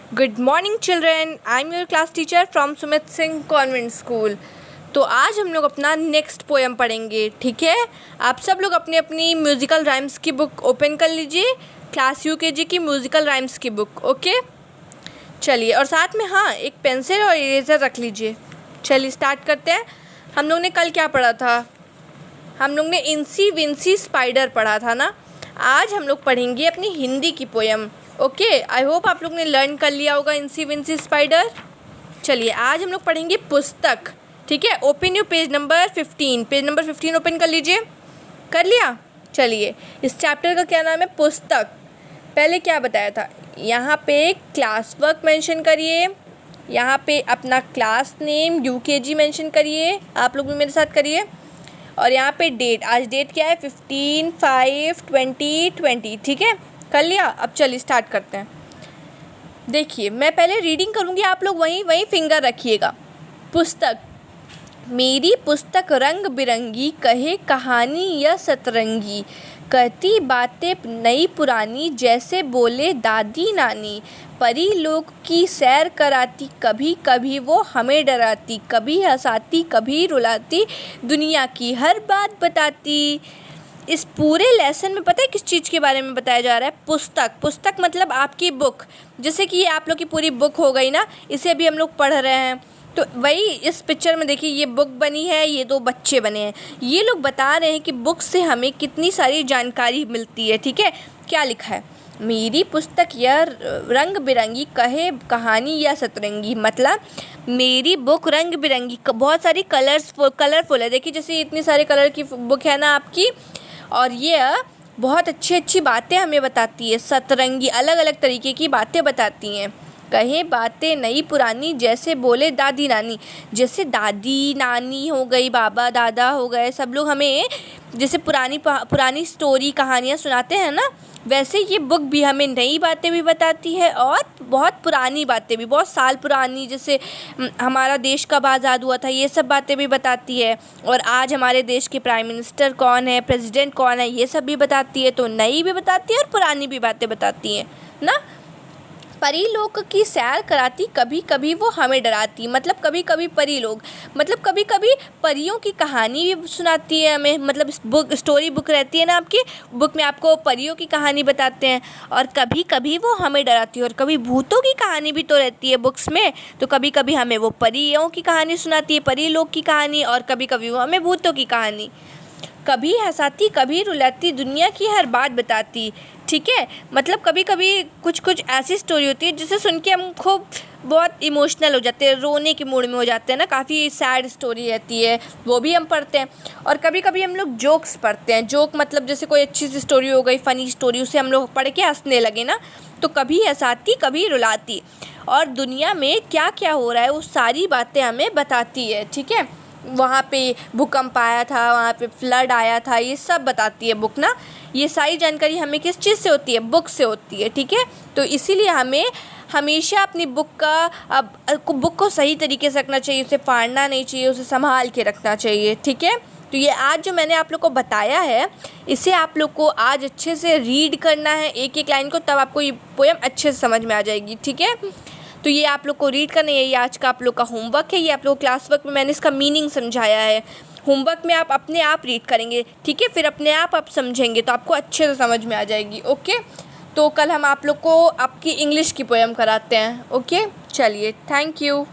Good morning children, I am your class teacher from Sumit Singh convent school. तो आज हम लोग अपना नेक्स्ट पोएम पढ़ेंगे। ठीक है, आप सब लोग अपनी अपनी म्यूज़िकल राइम्स की बुक ओपन कर लीजिए, क्लास यूकेजी की म्यूज़िकल राइम्स की बुक। ओके, चलिए, और साथ में हाँ एक पेंसिल और इरेज़र रख लीजिए। चलिए स्टार्ट करते हैं। हम लोग ने कल क्या पढ़ा था? हम लोग ने इंसी विंसी स्पाइडर पढ़ा था ना। आज हम लोग पढ़ेंगे अपनी हिंदी की पोएम। ओके, आई होप आप लोग ने लर्न कर लिया होगा इंसी विंसी स्पाइडर। चलिए आज हम लोग पढ़ेंगे पुस्तक। ठीक है, open you page number 15। Page number 15 open कर लीजिए। कर लिया? चलिए, इस चैप्टर का क्या नाम है? पुस्तक। पहले क्या बताया था? यहाँ पे क्लास वर्क मेंशन करिए, यहाँ पे अपना क्लास नेम यूकेजी मेंशन करिए, आप लोग भी मेरे साथ करिए। और यहाँ पे डेट, आज डेट क्या है? 15/5/2020। ठीक है, कर लिया? अब चलिए स्टार्ट करते हैं। देखिए, मैं पहले रीडिंग करूँगी, आप लोग वहीं फिंगर रखिएगा। पुस्तक। मेरी पुस्तक रंग बिरंगी, कहे कहानी या सतरंगी, कहती बातें नई पुरानी, जैसे बोले दादी नानी। परी लोग की सैर कराती, कभी कभी वो हमें डराती, कभी हंसाती कभी रुलाती, दुनिया की हर बात बताती। इस पूरे लेसन में पता है किस चीज़ के बारे में बताया जा रहा है? पुस्तक। पुस्तक मतलब आपकी बुक। जैसे कि ये आप लोग की पूरी बुक हो गई ना, इसे भी हम लोग पढ़ रहे हैं। तो वही इस पिक्चर में देखिए, ये बुक बनी है, ये दो बच्चे बने हैं। ये लोग बता रहे हैं कि बुक से हमें कितनी सारी जानकारी मिलती है। ठीक है, क्या लिखा है? मेरी पुस्तक यह रंग बिरंगी, कहे कहानी या सतरंगी। मतलब मेरी बुक रंग बिरंगी, बहुत सारी कलरफुल है। देखिए, जैसे इतनी सारे कलर की बुक है ना आपकी, और ये बहुत अच्छी अच्छी बातें हमें बताती है। सतरंगी, अलग अलग तरीके की बातें बताती हैं। कहे बातें नई पुरानी, जैसे बोले दादी नानी। जैसे दादी नानी हो गई, बाबा दादा हो गए, सब लोग हमें जैसे पुरानी स्टोरी कहानियाँ सुनाते हैं ना, वैसे ये बुक भी हमें नई बातें भी बताती है और बहुत पुरानी बातें भी, बहुत साल पुरानी, जैसे हमारा देश कब आज़ाद हुआ था, ये सब बातें भी बताती है। और आज हमारे देश के प्राइम मिनिस्टर कौन है, प्रेसिडेंट कौन है, ये सब भी बताती है। तो नई भी बताती है और पुरानी भी बातें बताती हैं ना। परी लोग की सैर कराती, कभी कभी वो हमें डराती। मतलब कभी कभी परी लोग, मतलब कभी कभी परियों की कहानी भी सुनाती है हमें। मतलब स्टोरी बुक रहती है ना आपकी, बुक में आपको परियों की कहानी बताते हैं। और कभी कभी वो हमें डराती है। और कभी भूतों की कहानी भी तो रहती है बुक्स में। तो कभी कभी हमें वो परियों की कहानी सुनाती है, परी लोग की कहानी, और कभी कभी वो हमें भूतों की कहानी। कभी हंसाती कभी रुलाती, दुनिया की हर बात बताती। ठीक है, मतलब कभी कभी कुछ कुछ ऐसी स्टोरी होती है जिसे सुन के हम खूब बहुत इमोशनल हो जाते हैं, रोने के मूड में हो जाते हैं ना। काफ़ी सैड स्टोरी रहती है, वो भी हम पढ़ते हैं। और कभी कभी हम लोग जोक्स पढ़ते हैं। जोक मतलब जैसे कोई अच्छी सी स्टोरी हो गई, फ़नी स्टोरी, उसे हम लोग पढ़ के हंसने लगे ना। तो कभी हंसाती कभी रुलाती, और दुनिया में क्या क्या हो रहा है वो सारी बातें हमें बताती है। ठीक है, वहाँ पे भूकंप आया था, वहाँ पे फ्लड आया था, ये सब बताती है बुक ना। ये सारी जानकारी हमें किस चीज़ से होती है? बुक से होती है। ठीक है, तो इसीलिए हमें हमेशा अपनी बुक को सही तरीके से रखना चाहिए, उसे फाड़ना नहीं चाहिए, उसे संभाल के रखना चाहिए। ठीक है, तो ये आज जो मैंने आप लोग को बताया है, इसे आप लोग को आज अच्छे से रीड करना है, एक एक लाइन को, तब आपको ये पोएम अच्छे से समझ में आ जाएगी। ठीक है, तो ये आप लोग को रीड करना है, ये आज का आप लोग का होमवर्क है। ये आप लोग क्लास वर्क में मैंने इसका मीनिंग समझाया है। होमवर्क में आप अपने आप रीड करेंगे। ठीक है, फिर अपने आप समझेंगे तो आपको अच्छे से समझ में आ जाएगी। ओके, तो कल हम आप लोग को आपकी इंग्लिश की पोएम कराते हैं। ओके, चलिए, थैंक यू।